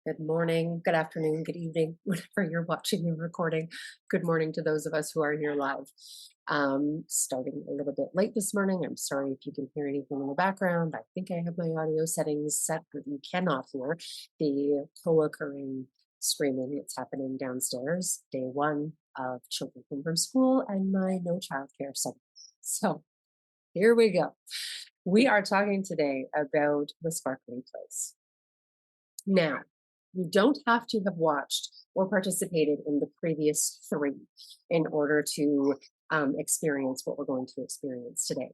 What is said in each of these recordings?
Good morning, good afternoon, good evening, whenever you're watching and recording. Good morning to those of us who are here live. Starting a little bit late this morning. I'm sorry if you can hear anything in the background. I think I have my audio settings set, but you cannot hear the co-occurring screaming that's happening downstairs. Day one of children home from school and my no childcare center. So here we go. We are talking today about the sparkling place. Now, you don't have to have watched or participated in the previous three in order to experience what we're going to experience today.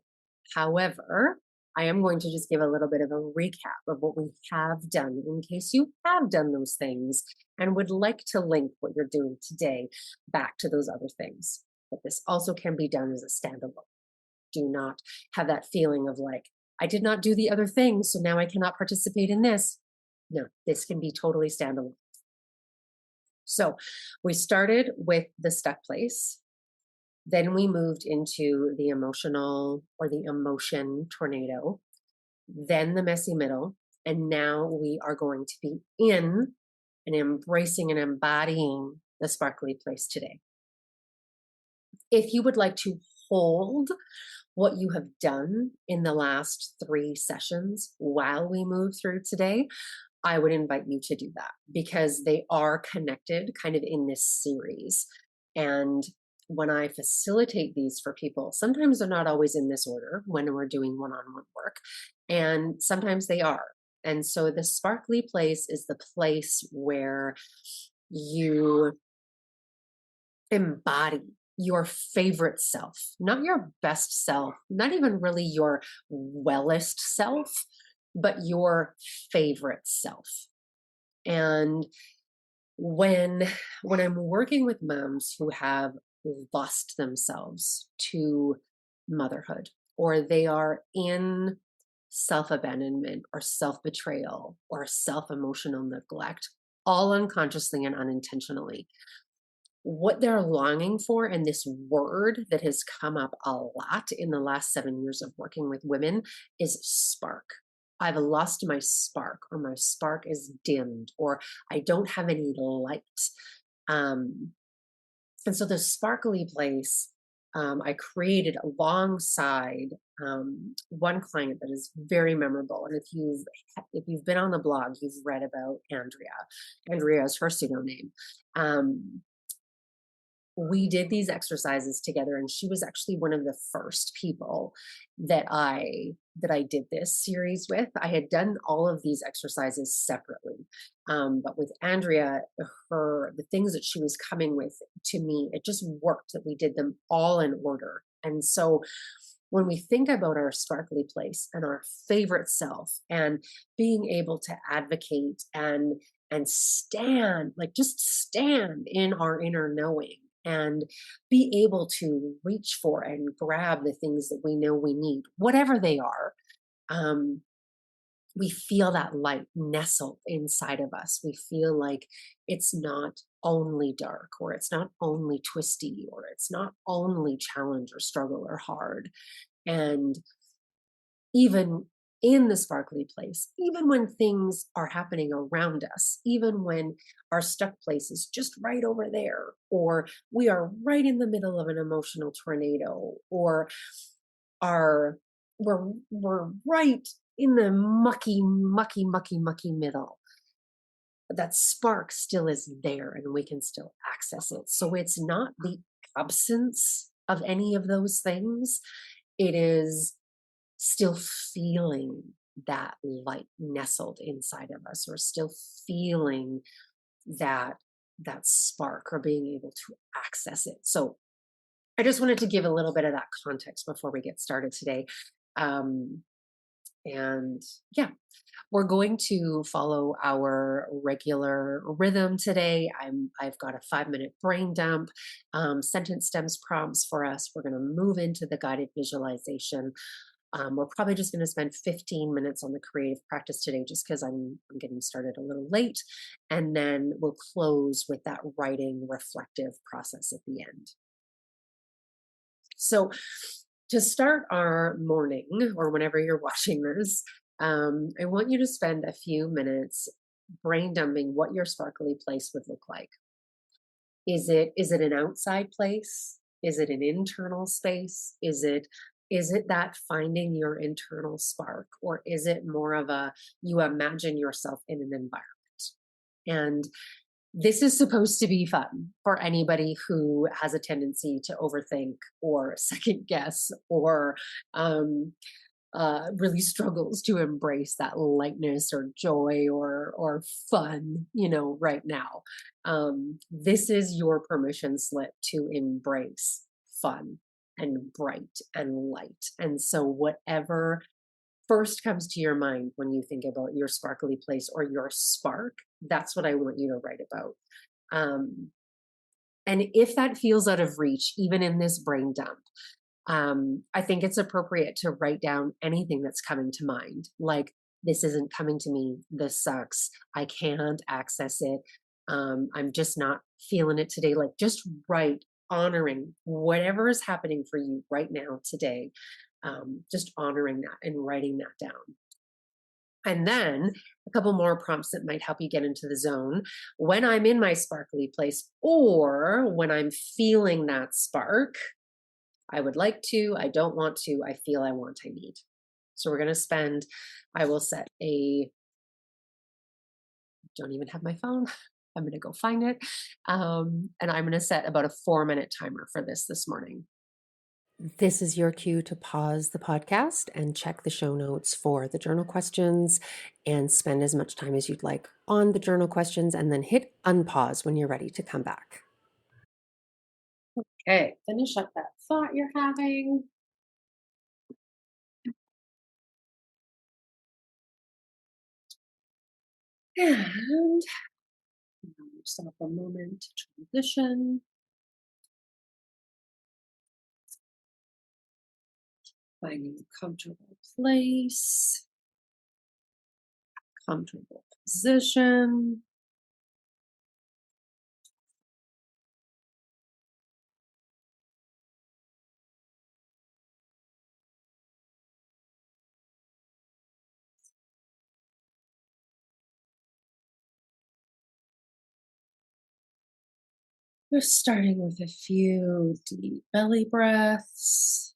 However, I am going to just give a little bit of a recap of what we have done in case you have done those things and would like to link what you're doing today back to those other things. But this also can be done as a standalone. Do not have that feeling of like, I did not do the other thing, so now I cannot participate in this. No, this can be totally standalone. So we started with the stuck place. Then we moved into the emotional or the emotion tornado, then the messy middle. And now we are going to be in and embracing and embodying the sparkly place today. If you would like to hold what you have done in the last three sessions while we move through today, I would invite you to do that because they are connected kind of in this series. And when I facilitate these for people, sometimes they're not always in this order when we're doing one-on-one work, and sometimes they are. And so the sparkly place is the place where you embody your favorite self, not your best self, not even really your wellest self, but your favorite self. And when I'm working with moms who have lost themselves to motherhood, or they are in self-abandonment or self-betrayal or self-emotional neglect, all unconsciously and unintentionally, what they're longing for, and this word that has come up a lot in the last 7 years of working with women, is spark. I've lost my spark, or my spark is dimmed, or I don't have any light. And so the sparkly place I created alongside one client that is very memorable. And if you've been on the blog, you've read about Andrea. Andrea is her pseudonym. We did these exercises together, and she was actually one of the first people that I did this series with. I had done all of these exercises separately, but with Andrea, the things that she was coming with to me, it just worked that we did them all in order. And so when we think about our sparkly place and our favorite self and being able to advocate and stand, like just stand in our inner knowing and be able to reach for and grab the things that we know we need, whatever they are. We feel that light nestled inside of us. We feel like it's not only dark, or it's not only twisty, or it's not only challenge or struggle or hard. And even in the sparkly place, even when things are happening around us, even when our stuck place is just right over there, or we are right in the middle of an emotional tornado, or we're right in the mucky middle, that spark still is there and we can still access it. So it's not the absence of any of those things. It is still feeling that light nestled inside of us, or still feeling that spark, or being able to access it. So I just wanted to give a little bit of that context before we get started today. And yeah, we're going to follow our regular rhythm today. I've got a 5-minute brain dump, sentence stems prompts for us. We're going to move into the guided visualization. We're probably just going to spend 15 minutes on the creative practice today, just because I'm getting started a little late. And then we'll close with that writing reflective process at the end. So to start our morning, or whenever you're watching this, I want you to spend a few minutes brain dumping what your sparkly place would look like. Is it an outside place? Is it an internal space? Is it that finding your internal spark, or is it more of a you imagine yourself in an environment? And this is supposed to be fun for anybody who has a tendency to overthink or second guess or um, really struggles to embrace that lightness or joy or fun, right now. This is your permission slip to embrace fun and bright and light. And so, whatever first comes to your mind when you think about your sparkly place or your spark, that's what I want you to write about. Um, and if that feels out of reach, even in this brain dump, I think it's appropriate to write down anything that's coming to mind. Like, this isn't coming to me. This sucks. I can't access it. I'm just not feeling it today. Like, just write, honoring whatever is happening for you right now, today. Just honoring that and writing that down. And then a couple more prompts that might help you get into the zone. When I'm in my sparkly place, or when I'm feeling that spark, I would like to, I don't want to, I feel, I want, I need. So we're going to spend, I will set don't even have my phone. I'm going to go find it. And I'm going to set about a 4-minute timer for this morning. This is your cue to pause the podcast and check the show notes for the journal questions and spend as much time as you'd like on the journal questions, and then hit unpause when you're ready to come back. Okay, finish up that thought you're having. And allow yourself a moment to transition, finding a comfortable place, comfortable position. We're starting with a few deep belly breaths.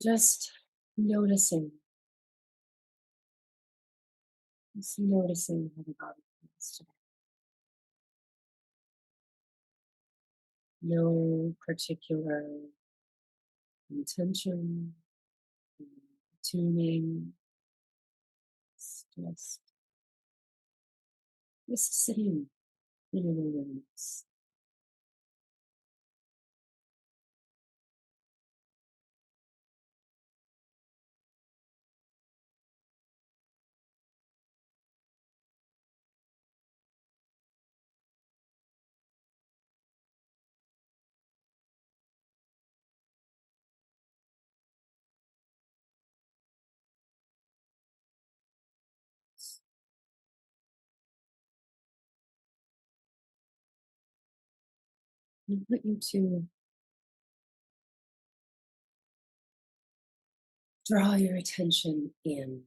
Just noticing, just noticing how the body feels today. No particular intention, tuning, it's just sitting in an awareness. I want you to draw your attention in.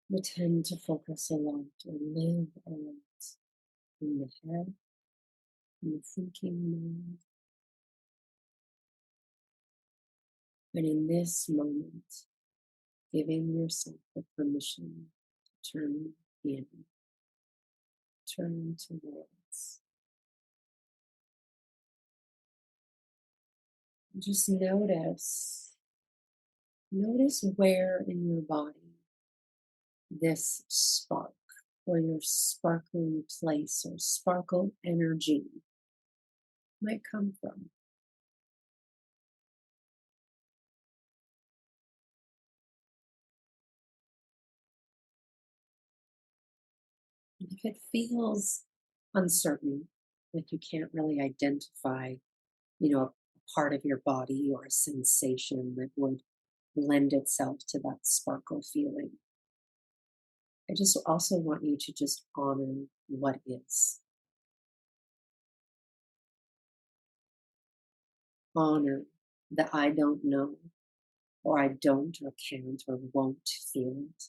We tend to focus a lot or live a lot in the head, in the thinking mind. But in this moment, giving yourself the permission to turn in, turn towards. Just notice Notice where in your body this spark or your sparkling place or sparkle energy might come from. And if it feels uncertain, like you can't really identify, a part of your body or a sensation that would lend itself to that sparkle feeling, I just also want you to just honor what is. Honor that I don't know, or I don't, or can't, or won't feel it.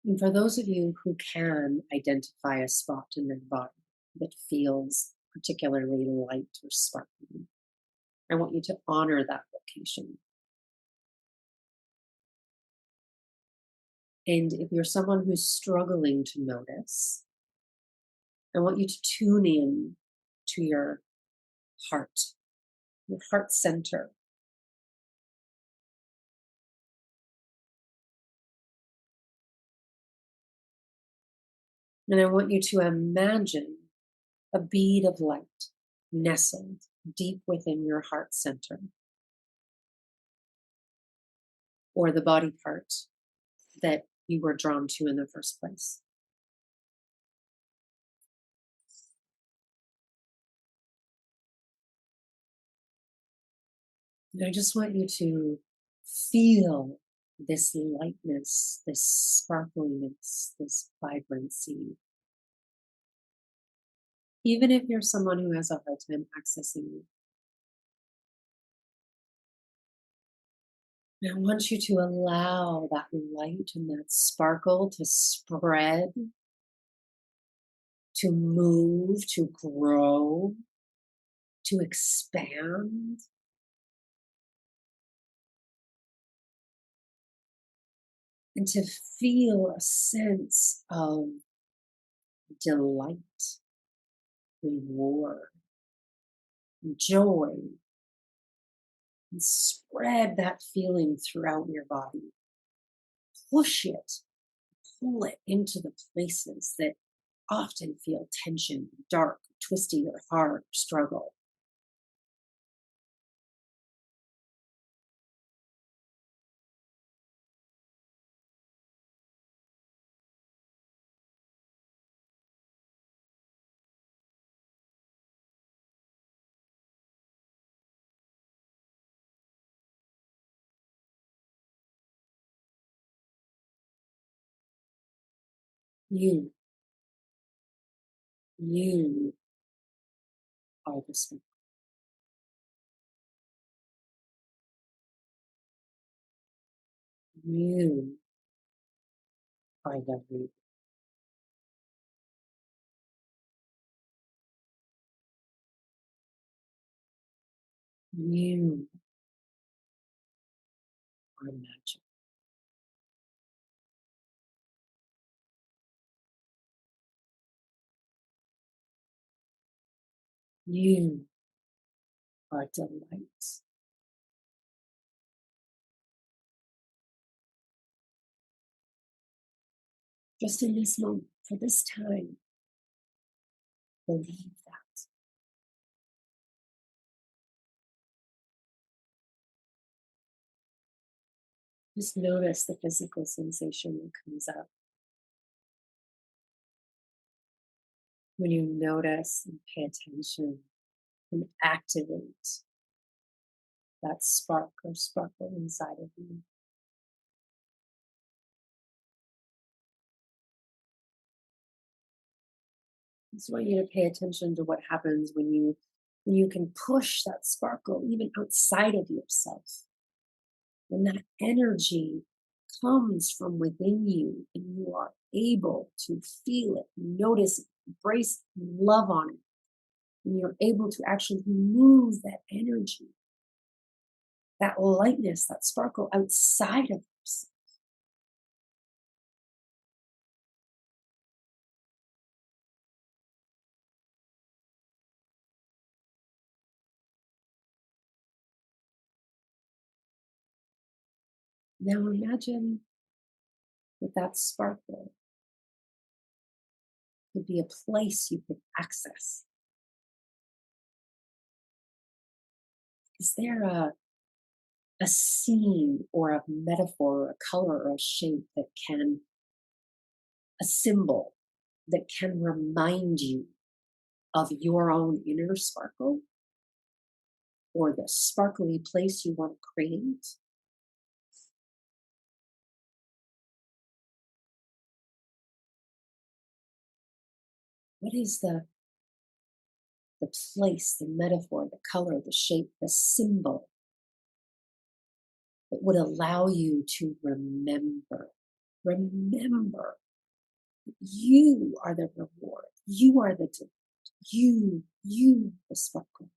And for those of you who can identify a spot in their body that feels particularly light or sparkling, I want you to honor that location. And if you're someone who's struggling to notice, I want you to tune in to your heart center. And I want you to imagine a bead of light nestled deep within your heart center, or the body part that you were drawn to in the first place. And I just want you to feel this lightness, this sparkliness, this vibrancy. Even if you're someone who has a hard time accessing it, and I want you to allow that light and that sparkle to spread, to move, to grow, to expand. And to feel a sense of delight, reward, joy, and spread that feeling throughout your body. Push it, pull it into the places that often feel tension, dark, twisty, or hard, struggle. You, you are the spark. You are the root. You are magic. You are delight. Just in this moment, for this time, believe that. Just notice the physical sensation that comes up when you notice and pay attention and activate that spark or sparkle inside of you. I just want you to pay attention to what happens when you can push that sparkle even outside of yourself. When that energy comes from within you and you are able to feel it, notice it, embrace it, love on it, and you're able to actually move that energy, that lightness, that sparkle outside of yourself. Now imagine that sparkle could be a place you could access. Is there a scene or a metaphor or a color or a shape that can, a symbol that can remind you of your own inner sparkle or the sparkly place you want to create? What is the place, the metaphor, the color, the shape, the symbol that would allow you to remember? Remember that you are the reward. You are the delight. You, the sparkle.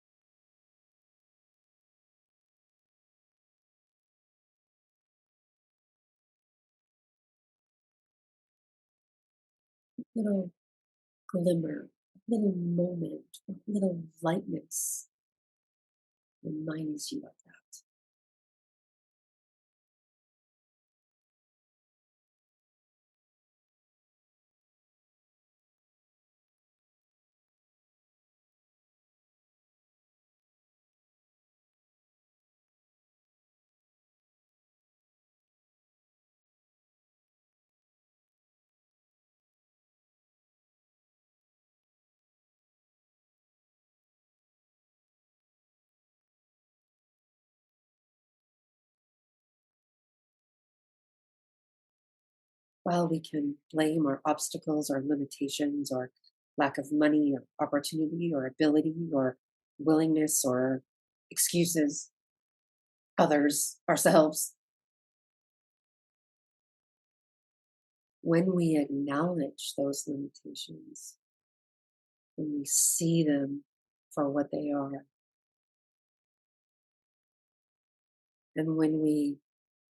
Little glimmer, little moment, little lightness reminds you of that. While we can blame our obstacles or limitations or lack of money or opportunity or ability or willingness or excuses, others, ourselves, when we acknowledge those limitations, when we see them for what they are, and when we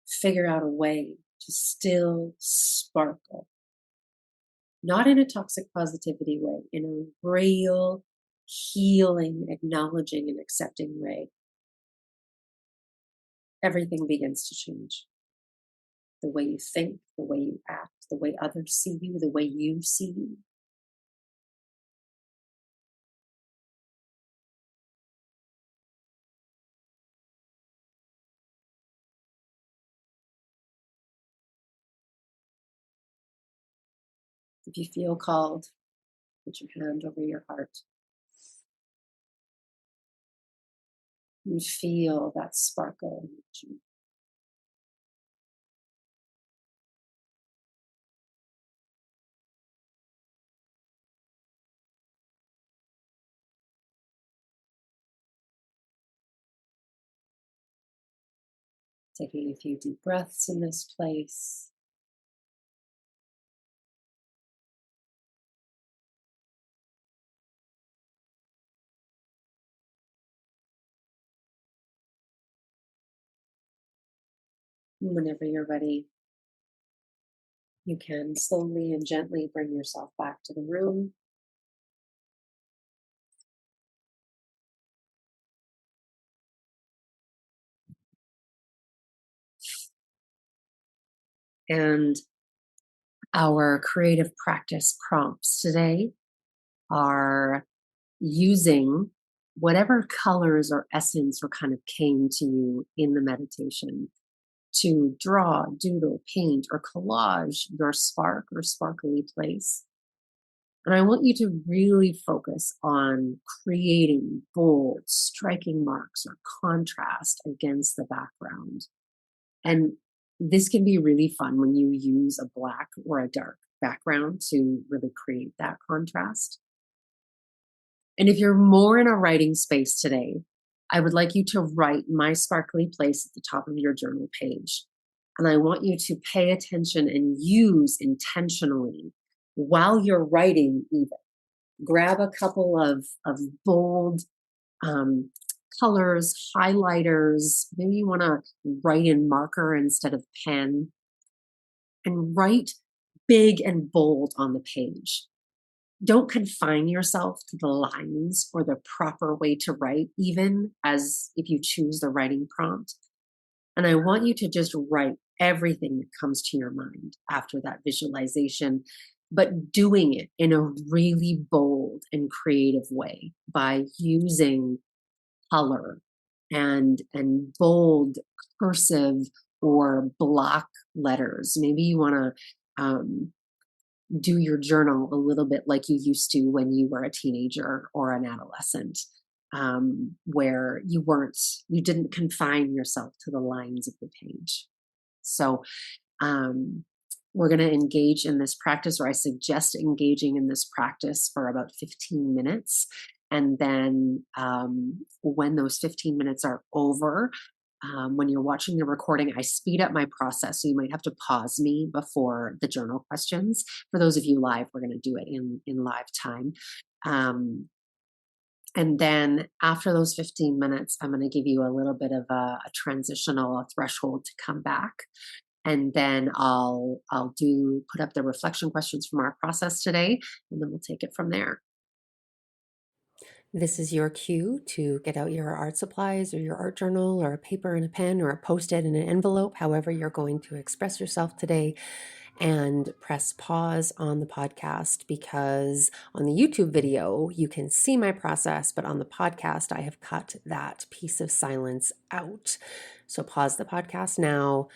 figure out a way to still sparkle, not in a toxic positivity way, in a real healing, acknowledging, and accepting way, everything begins to change. The way you think, the way you act, the way others see you, the way you see you. If you feel called, put your hand over your heart. You feel that sparkle in you. Taking a few deep breaths in this place. And whenever you're ready, you can slowly and gently bring yourself back to the room. And our creative practice prompts today are using whatever colors or essence or kind of came to you in the meditation to draw, doodle, paint, or collage your spark or sparkly place. And I want you to really focus on creating bold, striking marks or contrast against the background. And this can be really fun when you use a black or a dark background to really create that contrast. And if you're more in a writing space today, I would like you to write my sparkly place at the top of your journal page. And I want you to pay attention and use intentionally while you're writing, even. Grab a couple of bold colors, highlighters. Maybe you want to write in marker instead of pen, and write big and bold on the page. Don't confine yourself to the lines or the proper way to write, even as if you choose the writing prompt. And I want you to just write everything that comes to your mind after that visualization, but doing it in a really bold and creative way by using color and bold cursive or block letters. Maybe you want to do your journal a little bit like you used to when you were a teenager or an adolescent, where you didn't confine yourself to the lines of the page. So um, we're going to engage in this practice, or I suggest engaging in this practice for about 15 minutes. And then when those 15 minutes are over, when you're watching the recording, I speed up my process. So you might have to pause me before the journal questions. For those of you live, we're going to do it in live time. And then after those 15 minutes, I'm going to give you a little bit of a transitional a threshold to come back. And then I'll put up the reflection questions from our process today, and then we'll take it from there. This is your cue to get out your art supplies or your art journal or a paper and a pen or a Post-it and an envelope, however you're going to express yourself today, and press pause on the podcast, because on the YouTube video, you can see my process, but on the podcast, I have cut that piece of silence out. So pause the podcast now,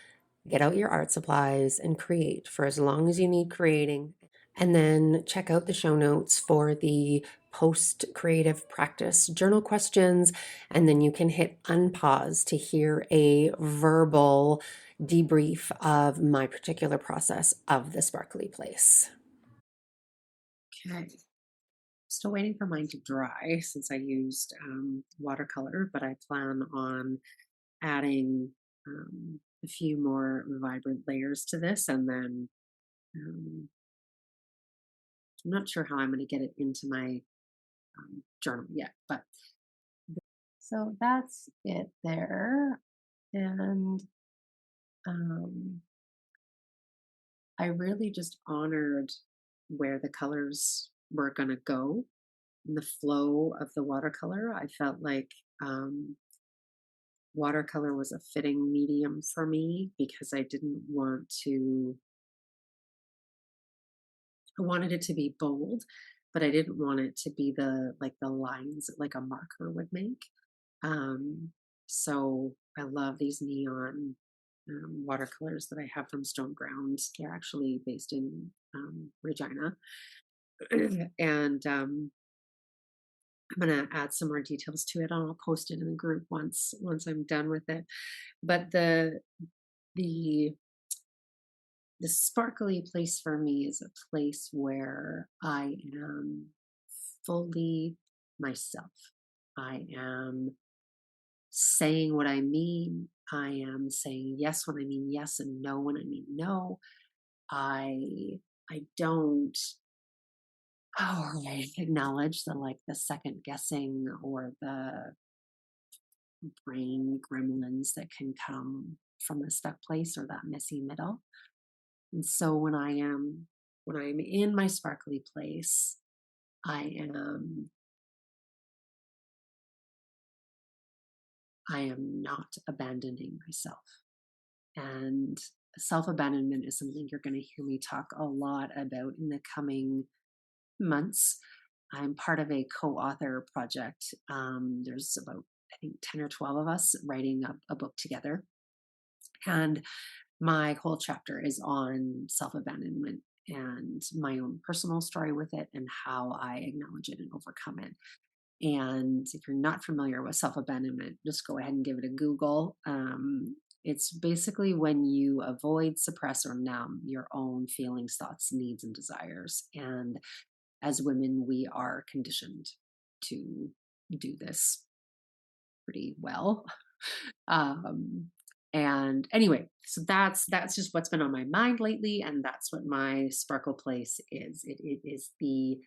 get out your art supplies, and create for as long as you need creating. And then check out the show notes for the post creative practice journal questions. And then you can hit unpause to hear a verbal debrief of my particular process of the sparkly place. Okay. Still waiting for mine to dry since I used watercolor, but I plan on adding a few more vibrant layers to this, and then I'm not sure how I'm going to get it into my journal yet, but so that's it there. And I really just honored where the colors were going to go in the flow of the watercolor. I felt like watercolor was a fitting medium for me because I didn't want to, I wanted it to be bold, but I didn't want it to be the lines like a marker would make. So I love these neon watercolors that I have from Stone Ground. They're actually based in Regina. And I'm gonna add some more details to it, and I'll post it in the group once I'm done with it. But the the sparkly place for me is a place where I am fully myself. I am saying what I mean. I am saying yes when I mean yes and no when I mean no. I don't I acknowledge the second guessing or the brain gremlins that can come from the stuck place or that messy middle. And so when I'm in my sparkly place, I am I am not abandoning myself. And self abandonment is something you're going to hear me talk a lot about in the coming months. I'm part of a co author project. There's about, I think, 10 or 12 of us writing a book together. And my whole chapter is on self abandonment and my own personal story with it and how I acknowledge it and overcome it. And if you're not familiar with self abandonment, just go ahead and give it a Google. It's basically when you avoid, suppress, or numb your own feelings, thoughts, needs, and desires. And as women, we are conditioned to do this pretty well. And anyway, so that's just what's been on my mind lately, and that's what my sparkle place is. It is the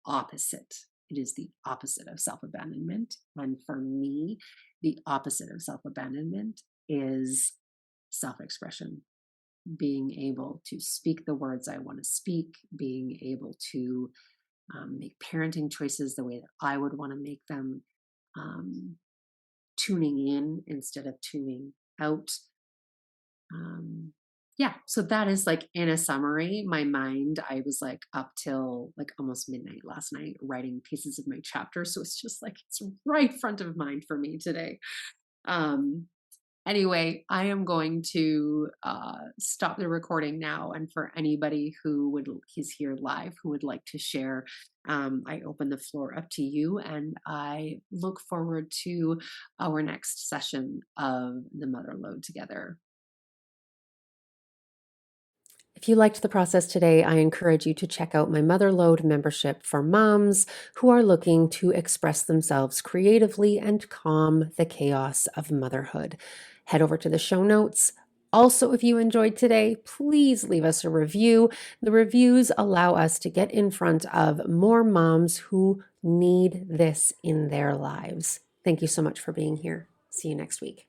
opposite. It is the opposite of self abandonment. And for me, the opposite of self abandonment is self expression. Being able to speak the words I want to speak, being able to make parenting choices the way that I would want to make them, tuning in instead of tuning out, Yeah, so that is like in a summary, my mind, I was like up till like almost midnight last night writing pieces of my chapter. So it's just like it's right front of mind for me today. Um, Anyway, I am going to stop the recording now. And for anybody who is here live, who would like to share, I open the floor up to you. And I look forward to our next session of the Mother Load together. If you liked the process today, I encourage you to check out my Motherload membership for moms who are looking to express themselves creatively and calm the chaos of motherhood. Head over to the show notes. Also, if you enjoyed today, please leave us a review. The reviews allow us to get in front of more moms who need this in their lives. Thank you so much for being here. See you next week.